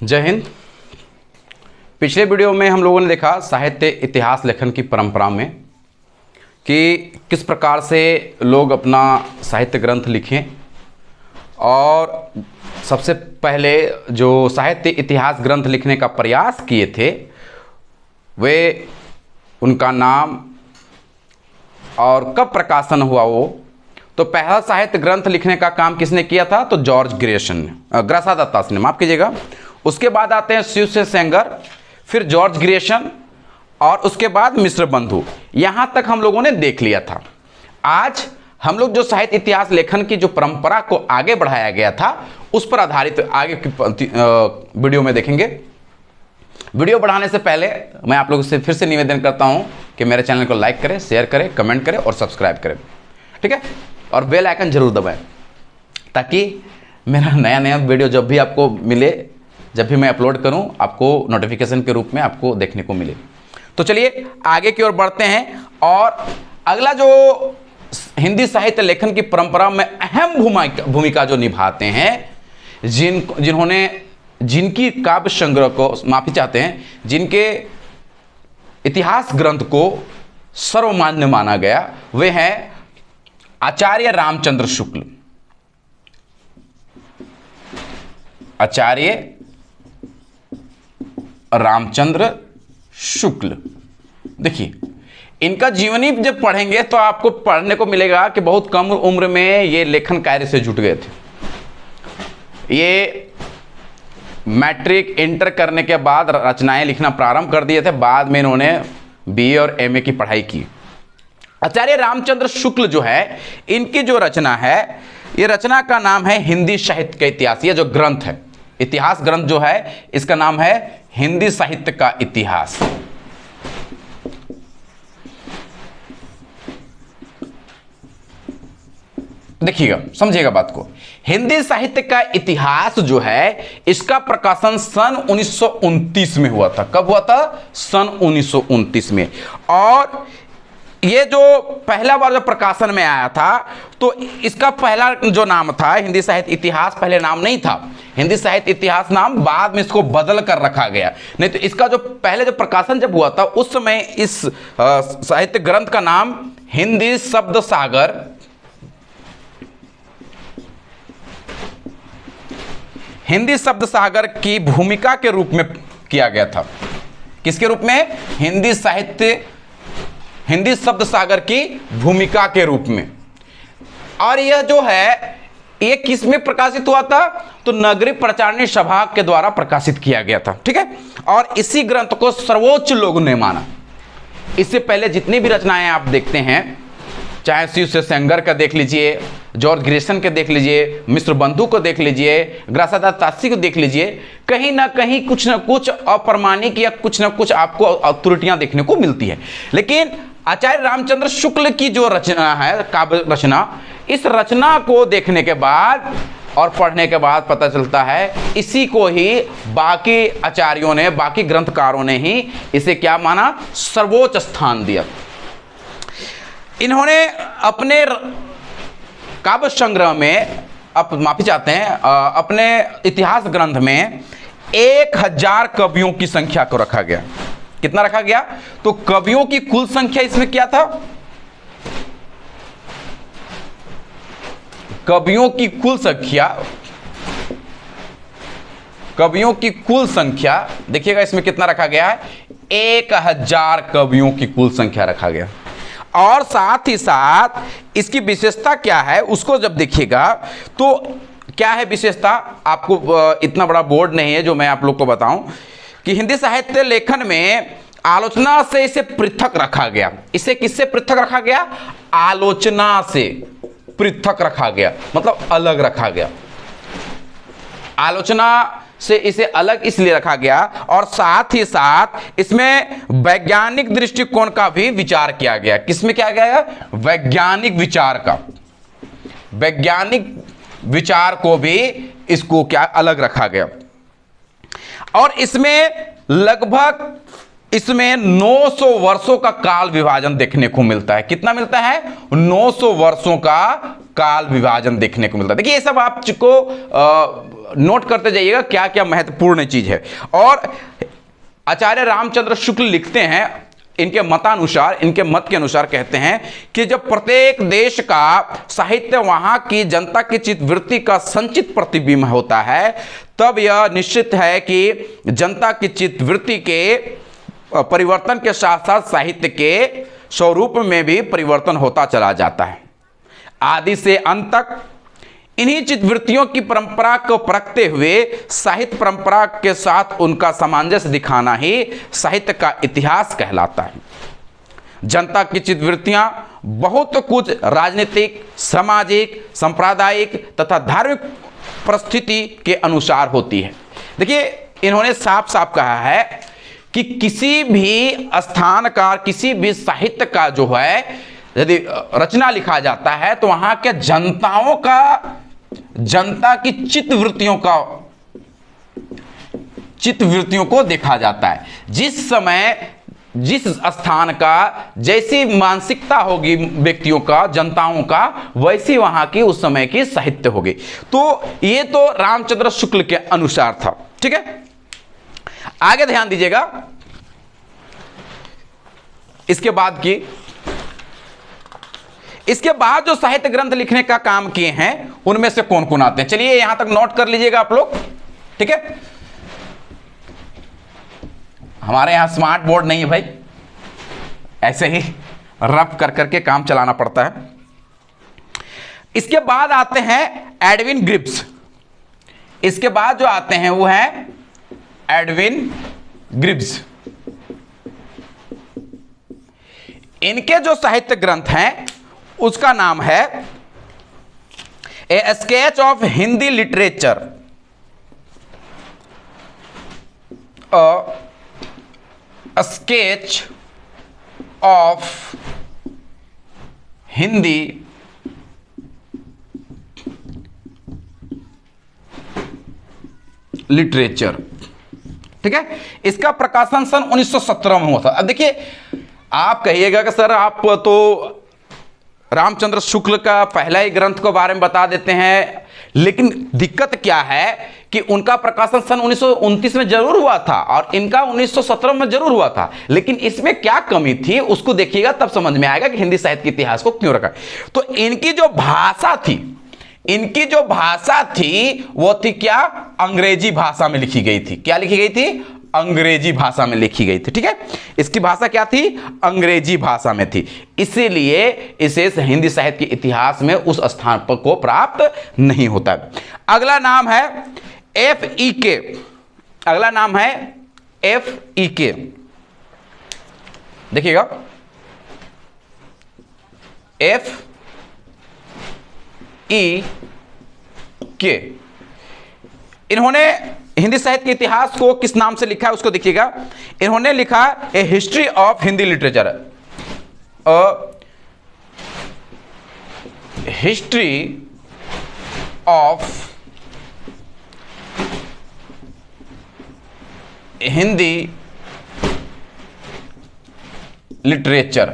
जय हिंद। पिछले वीडियो में हम लोगों ने देखा साहित्य इतिहास लेखन की परंपरा में कि किस प्रकार से लोग अपना साहित्य ग्रंथ लिखें, और सबसे पहले जो साहित्य इतिहास ग्रंथ लिखने का प्रयास किए थे वे उनका नाम और कब प्रकाशन हुआ वो। तो पहला साहित्य ग्रंथ लिखने का काम किसने किया था? तो जॉर्ज ग्रेसन ने, ग्रासादातास ने, माफ कीजिएगा। उसके बाद आते हैं शिव से सेंगर, फिर जॉर्ज ग्रेसन और उसके बाद मिश्र बंधु। यहां तक हम लोगों ने देख लिया था। आज हम लोग जो साहित्य इतिहास लेखन की जो परंपरा को आगे बढ़ाया गया था उस पर आधारित आगे की वीडियो में देखेंगे। वीडियो बढ़ाने से पहले मैं आप लोगों से फिर से निवेदन करता हूं कि मेरे चैनल को लाइक करें, शेयर करें, कमेंट करें और सब्सक्राइब करें, ठीक है। और बेल आइकन जरूर दबाएं ताकि मेरा नया नया वीडियो जब भी आपको मिले, जब भी मैं अपलोड करूं, आपको नोटिफिकेशन के रूप में आपको देखने को मिले। तो चलिए आगे की ओर बढ़ते हैं। और अगला जो हिंदी साहित्य लेखन की परंपरा में अहम भूमिका जो निभाते हैं, जिनकी काव्य संग्रह को, माफी चाहते हैं, जिनके इतिहास ग्रंथ को सर्वमान्य माना गया, वे हैं आचार्य रामचंद्र शुक्ल। आचार्य रामचंद्र शुक्ल, देखिए इनका जीवनी जब पढ़ेंगे तो आपको पढ़ने को मिलेगा कि बहुत कम उम्र में ये लेखन कार्य से जुट गए थे। ये मैट्रिक इंटर करने के बाद रचनाएं लिखना प्रारंभ कर दिए थे। बाद में इन्होंने बीए और एमए की पढ़ाई की। आचार्य रामचंद्र शुक्ल जो है, इनकी जो रचना है, ये रचना का नाम है हिंदी साहित्य का इतिहास। ये जो ग्रंथ है, इतिहास ग्रंथ जो है, इसका नाम है हिंदी साहित्य का इतिहास। देखिएगा, समझिएगा बात को। हिंदी साहित्य का इतिहास जो है, इसका प्रकाशन सन 1929 में हुआ था। कब हुआ था? सन 1929 में। और ये जो पहला बार जो प्रकाशन में आया था, तो इसका पहला जो नाम था हिंदी साहित्य इतिहास, पहले नाम नहीं था। हिंदी साहित्य इतिहास नाम बाद में इसको बदल कर रखा गया। नहीं तो इसका जो पहले जो प्रकाशन जब हुआ था, उस समय इस साहित्य ग्रंथ का नाम हिंदी शब्द सागर, हिंदी शब्द सागर की भूमिका के रूप में किया गया था। किसके रूप में? हिंदी शब्द सागर की भूमिका के रूप में। और यह जो है, ये किस में प्रकाशित हुआ था? तो नगरीय प्रचारणी सभा के द्वारा प्रकाशित किया गया था, ठीक है। और इसी ग्रंथ को सर्वोच्च लोगों ने माना। इससे पहले जितनी भी रचनाएं आप देखते हैं, चाहे शिव से सेंगर का देख लीजिए, जॉर्ज ग्रेसन के देख लीजिए, मिश्र बंधु को देख लीजिए, ग्रासादातासी को देख लीजिए, कहीं ना कहीं कुछ ना कुछ अप्रमाणिक या कुछ ना कुछ आपको त्रुटियां देखने को मिलती है। लेकिन आचार्य रामचंद्र शुक्ल की जो रचना है, काव्य रचना, इस रचना को देखने के बाद और पढ़ने के बाद पता चलता है, इसी को ही बाकी आचार्यों ने, बाकी ग्रंथकारों ने ही इसे क्या माना? सर्वोच्च स्थान दिया। इन्होंने अपने काव्य संग्रह में, माफी चाहते हैं, अपने इतिहास ग्रंथ में 1000 कवियों की संख्या को रखा गया। कितना रखा गया? तो कवियों की कुल संख्या इसमें क्या था? कवियों की कुल संख्या देखिएगा, इसमें कितना रखा गया है? 1000 कवियों की कुल संख्या रखा गया। और साथ ही साथ इसकी विशेषता क्या है, उसको जब देखिएगा तो क्या है विशेषता? आपको इतना बड़ा बोर्ड नहीं है जो मैं आप लोग को बताऊं कि हिंदी साहित्य लेखन में आलोचना से इसे पृथक रखा गया। इसे किससे पृथक रखा गया? आलोचना से पृथक रखा गया, मतलब अलग रखा गया। आलोचना से इसे अलग इसलिए रखा गया, और साथ ही साथ इसमें वैज्ञानिक दृष्टिकोण का भी विचार किया गया। किसमें किया गया? वैज्ञानिक विचार को भी इसको क्या अलग रखा गया। और इसमें लगभग इसमें 900 वर्षों का काल विभाजन देखने को मिलता है। कितना मिलता है? 900 वर्षों का काल विभाजन देखने को मिलता है। देखिए ये सब आपको नोट करते जाइएगा क्या क्या महत्वपूर्ण चीज है। और आचार्य रामचंद्र शुक्ल लिखते हैं, इनके मतानुसार, इनके मत के अनुसार कहते हैं कि जब प्रत्येक देश का साहित्य वहां की जनता की चित्तवृत्ति का संचित प्रतिबिंब होता है, तब यह निश्चित है कि जनता की चित्तवृत्ति के परिवर्तन के साथ साथ साहित्य के स्वरूप में भी परिवर्तन होता चला जाता है। आदि से अंत तक इन्हीं चित्तवृत्तियों की परंपरा को परखते हुए साहित्य परंपरा के साथ उनका सामंजस्य दिखाना ही साहित्य का इतिहास कहलाता है। जनता की चित्तवृत्तियां बहुत कुछ राजनीतिक, सामाजिक, सांप्रदायिक तथा धार्मिक परिस्थिति के अनुसार होती है। देखिए इन्होंने साफ साफ कहा है कि किसी भी स्थान का, किसी भी साहित्य का जो है यदि रचना लिखा जाता है तो वहां के जनताओं का, जनता की चित्तवृत्तियों को देखा जाता है। जिस समय जिस स्थान का जैसी मानसिकता होगी व्यक्तियों का, जनताओं का, वैसी वहां की उस समय की साहित्य होगी। तो ये तो रामचंद्र शुक्ल के अनुसार था। ठीक है, आगे ध्यान दीजिएगा। इसके बाद जो साहित्य ग्रंथ लिखने का काम किए हैं उनमें से कौन कौन आते हैं, चलिए यहां तक नोट कर लीजिएगा आप लोग। ठीक है, हमारे यहां स्मार्ट बोर्ड नहीं है भाई, ऐसे ही रफ कर करके काम चलाना पड़ता है। इसके बाद आते हैं एडविन ग्रिब्स। इसके बाद जो आते हैं वो है एडविन ग्रिब्स। इनके जो साहित्य ग्रंथ हैं उसका नाम है ए sketch of Hindi literature, a sketch of Hindi literature. ठीक है, इसका प्रकाशन सन 1917 में हुआ था। अब देखिए आप कहिएगा कि सर आप तो रामचंद्र शुक्ल का पहला ही ग्रंथ के बारे में बता देते हैं, लेकिन दिक्कत क्या है कि उनका प्रकाशन सन 1929 में जरूर हुआ था और इनका 1917 में जरूर हुआ था, लेकिन इसमें क्या कमी थी उसको देखिएगा तब समझ में आएगा कि हिंदी साहित्य के इतिहास को क्यों रखा। तो इनकी जो भाषा थी वो थी क्या? अंग्रेजी भाषा में लिखी गई थी। क्या लिखी गई थी? अंग्रेजी भाषा में लिखी गई थी। ठीक है, इसकी भाषा क्या थी? अंग्रेजी भाषा में थी। इसीलिए इसे हिंदी साहित्य के इतिहास में उस स्थान पर को प्राप्त नहीं होता। अगला नाम है F.E.K. अगला नाम है F.E.K. देखिएगा, F.E.K. इन्होंने हिंदी साहित्य के इतिहास को किस नाम से लिखा है उसको देखिएगा। इन्होंने लिखा a history of Hindi literature, history of Hindi literature.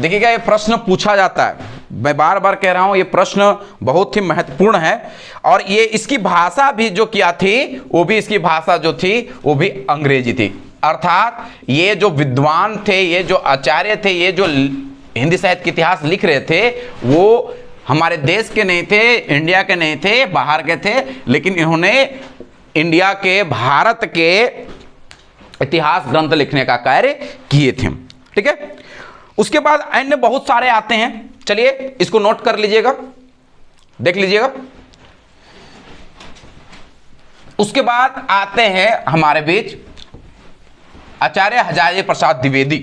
देखिएगा ये प्रश्न पूछा जाता है, मैं बार बार कह रहा हूं ये प्रश्न बहुत ही महत्वपूर्ण है। और ये इसकी भाषा भी जो क्या थी, वो भी इसकी भाषा जो थी वो भी अंग्रेजी थी। अर्थात ये जो विद्वान थे, ये जो आचार्य थे, ये जो हिंदी साहित्य के इतिहास लिख रहे थे वो हमारे देश के नहीं थे, इंडिया के नहीं थे, बाहर के थे, लेकिन इन्होंने इंडिया के, भारत के इतिहास ग्रंथ लिखने का कार्य किए थे। ठीक है, उसके बाद अन्य बहुत सारे आते हैं, चलिए इसको नोट कर लीजिएगा, देख लीजिएगा। उसके बाद आते हैं हमारे बीच आचार्य हजारी प्रसाद द्विवेदी।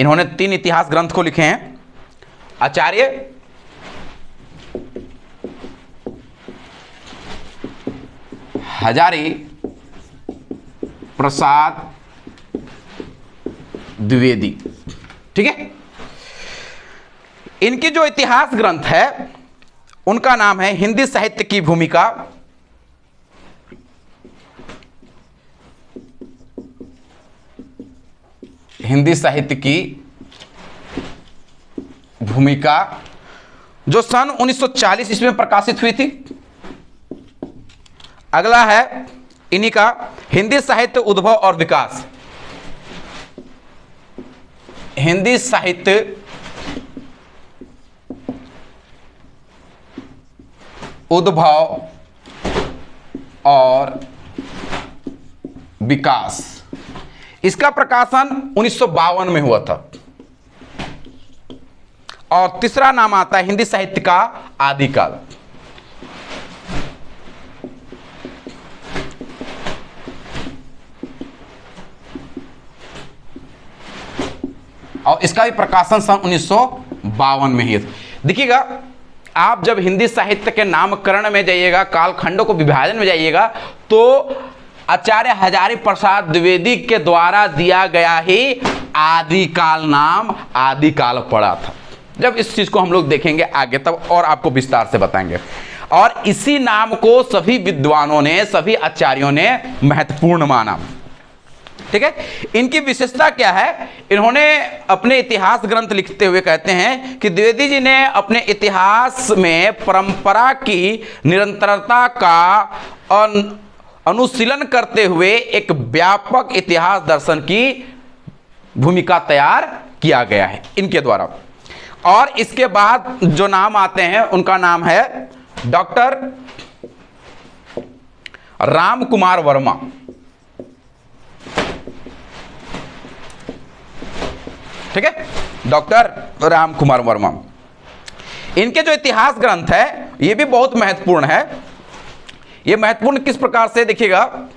इन्होंने 3 इतिहास ग्रंथ को लिखे हैं। आचार्य हजारी प्रसाद द्विवेदी। ठीक है, इनकी जो इतिहास ग्रंथ है उनका नाम है हिंदी साहित्य की भूमिका, हिंदी साहित्य की भूमिका जो सन 1940 ईस्वी में प्रकाशित हुई थी। अगला है इन्हीं का हिंदी साहित्य उद्भव और विकास। हिंदी साहित्य उद्भव और विकास, इसका प्रकाशन 1952 में हुआ था। और तीसरा नाम आता है हिंदी साहित्य का आदिकाल। और इसका भी प्रकाशन सन 1952 में ही। देखिएगा, आप जब हिंदी साहित्य के नामकरण में जाइएगा, कालखंडों को विभाजन में जाइएगा, तो आचार्य हजारी प्रसाद द्विवेदी के द्वारा दिया गया ही आदिकाल नाम आदिकाल पड़ा था। जब इस चीज को हम लोग देखेंगे आगे तब और आपको विस्तार से बताएंगे। और इसी नाम को सभी विद्वानों ने, सभी आचार्यों ने महत्वपूर्ण माना। ठीक है, इनकी विशेषता क्या है? इन्होंने अपने इतिहास ग्रंथ लिखते हुए कहते हैं कि द्विवेदी जी ने अपने इतिहास में परंपरा की निरंतरता का अनुशीलन करते हुए एक व्यापक इतिहास दर्शन की भूमिका तैयार किया गया है इनके द्वारा। और इसके बाद जो नाम आते हैं उनका नाम है डॉक्टर राम कुमार वर्मा। ठीक है, डॉक्टर राम कुमार वर्मा। इनके जो इतिहास ग्रंथ है ये भी बहुत महत्वपूर्ण है। ये महत्वपूर्ण किस प्रकार से, देखिएगा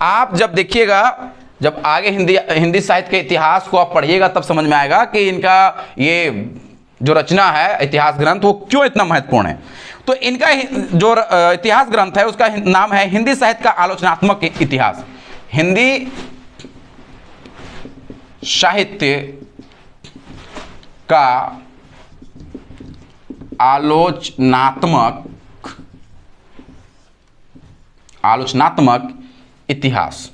आप जब देखिएगा, जब आगे हिंदी साहित्य के इतिहास को आप पढ़िएगा तब समझ में आएगा कि इनका ये जो रचना है इतिहास ग्रंथ वो क्यों इतना महत्वपूर्ण है। तो इनका जो इतिहास ग्रंथ है उसका नाम है हिंदी साहित्य का आलोचनात्मक इतिहास। हिंदी साहित्य का आलोचनात्मक इतिहास।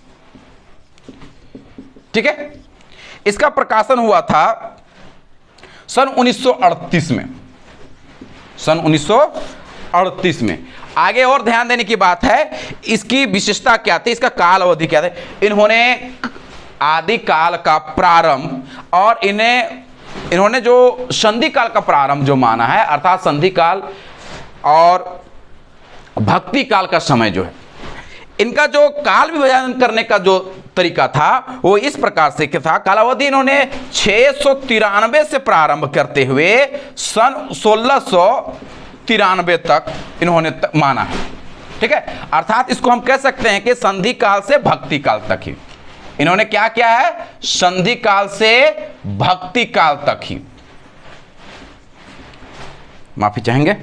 ठीक है, इसका प्रकाशन हुआ था सन 1938 में। सन 1938 में। आगे और ध्यान देने की बात है, इसकी विशेषता क्या थी, इसका काल अवधि क्या था। इन्होंने आदिकाल का प्रारंभ और इन्होंने जो संधि काल का प्रारंभ जो माना है, अर्थात संधि काल और भक्ति काल का समय जो है, इनका जो काल विभाजन करने का जो तरीका था वो इस प्रकार से था। कालावधि इन्होंने 693 से प्रारंभ करते हुए सन 1693 तक इन्होंने माना है। ठीक है, अर्थात इसको हम कह सकते हैं कि संधि काल से भक्ति काल तक ही इन्होंने क्या किया है, संधि काल से भक्ति काल तक ही, माफी चाहेंगे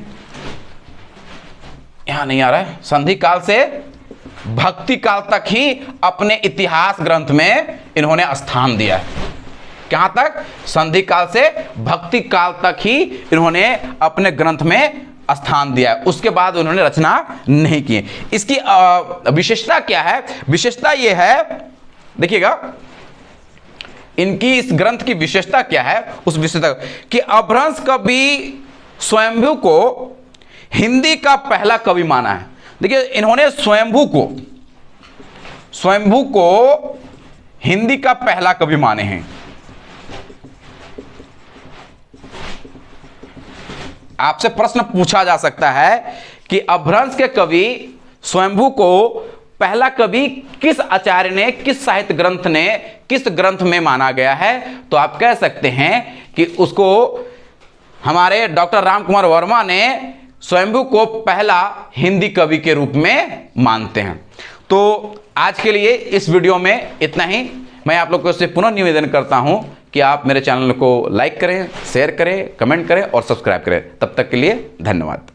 यहां नहीं आ रहा है, संधि काल से भक्ति काल तक ही अपने इतिहास ग्रंथ में इन्होंने स्थान दिया है। कहां तक? संधि काल से भक्ति काल तक ही इन्होंने अपने ग्रंथ में स्थान दिया है, उसके बाद उन्होंने रचना नहीं की। इसकी विशेषता क्या है? विशेषता यह है, देखिएगा इनकी इस ग्रंथ की विशेषता क्या है, उस विशेषता कि अपभ्रंश कवि स्वयंभू को हिंदी का पहला कवि माना है। देखिए, इन्होंने स्वयंभू को हिंदी का पहला कवि माने हैं। आपसे प्रश्न पूछा जा सकता है कि अपभ्रंश के कवि स्वयंभू को पहला कवि किस आचार्य ने, किस साहित्य ग्रंथ ने, किस ग्रंथ में माना गया है? तो आप कह सकते हैं कि उसको हमारे डॉक्टर राम कुमार वर्मा ने स्वयंभू को पहला हिंदी कवि के रूप में मानते हैं। तो आज के लिए इस वीडियो में इतना ही। मैं आप लोगों से पुनः निवेदन करता हूं कि आप मेरे चैनल को लाइक करें, शेयर करें, कमेंट करें और सब्सक्राइब करें। तब तक के लिए धन्यवाद।